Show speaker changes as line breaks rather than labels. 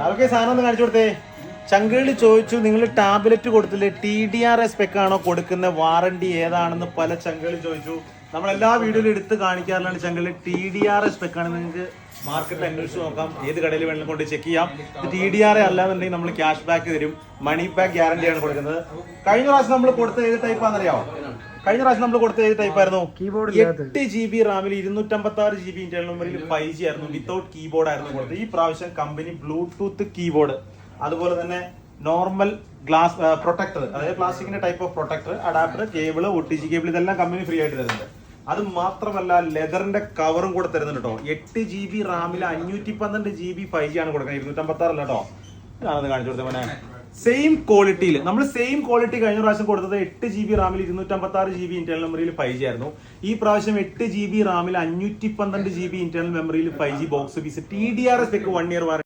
അവർക്ക് സാധനം ഒന്ന് കാണിച്ചു കൊടുത്തേ. ചങ്കുകളി ചോദിച്ചു, നിങ്ങൾ ടാബ്ലറ്റ് കൊടുത്തില്ലേ, TDRS സ്പെക്ക് ആണോ കൊടുക്കുന്ന, വാറണ്ടി ഏതാണെന്ന് പല ചങ്കുകളി ചോദിച്ചു. നമ്മളെല്ലാ വീഡിയോയിലും എടുത്ത് കാണിക്കാറുള്ളതാണ് ചങ്കുകളി. TDRS സ്പെക്ക് ആണ്. നിങ്ങൾക്ക് മാർക്കറ്റിൽ അന്വേഷിച്ച് നോക്കാം, ഏത് കടയിൽ വേണമെങ്കിലും കൊണ്ട് ചെക്ക് ചെയ്യാം. ഇത് TDRS അല്ലാന്നുണ്ടെങ്കിൽ നമ്മൾ ക്യാഷ് ബാക്ക് തരും, മണി ബാക്ക് ഗ്യാരണ്ടിയാണ് കൊടുക്കുന്നത്. കഴിഞ്ഞ പ്രാവശ്യം നമ്മൾ കൊടുത്ത ഏത് ടൈപ്പാണെന്നറിയാമോ? കഴിഞ്ഞ പ്രാവശ്യം നമ്മൾ കൊടുത്ത ഏത് ടൈപ്പായിരുന്നു? 8 GB റാമിൽ 256 GB ഇന്റർണൽ മെമ്മറിയിൽ 5G ആയിരുന്നു, വിത്തൗട്ട് കീബോർഡ് ആയിരുന്നു കൊടുത്തത്. ഈ പ്രാവശ്യം കമ്പനി ബ്ലൂടൂത്ത് കീബോർഡ്, അതുപോലെ തന്നെ നോർമൽ ഗ്ലാസ് പ്രൊട്ടക്ടർ, അതായത് പ്ലാസ്റ്റിക്കിന്റെ type of protector, adapter, cable, OTG cable, ഇതെല്ലാം കമ്പനി ഫ്രീ ആയിട്ട് തരുന്നുണ്ട്. അത് മാത്രമല്ല ലെതറിന്റെ കവറും കൂടെ തരുന്നുണ്ട് കേട്ടോ. 8 GB റാമിൽ 512 GB 5G ആണ് കൊടുക്കുന്നത്, 256 അല്ല കേട്ടോ. ഞാനത് കാണിച്ചു കൊടുത്തേ മോനെ. സെയിം ക്വാളിറ്റിയിൽ നമ്മൾ സെയിം ക്വാളിറ്റി കഴിഞ്ഞ പ്രാവശ്യം കൊടുത്തത് 8 GB റാമിൽ 256 GB ഇന്റർണൽ മെമ്മറിയിൽ 5G ആയിരുന്നു. ഈ പ്രാവശ്യം 8 GB റാമിൽ 512 GB ഇന്റർണൽ മെമ്മറിയിൽ 5G box piece, TDRS 1 year warranty.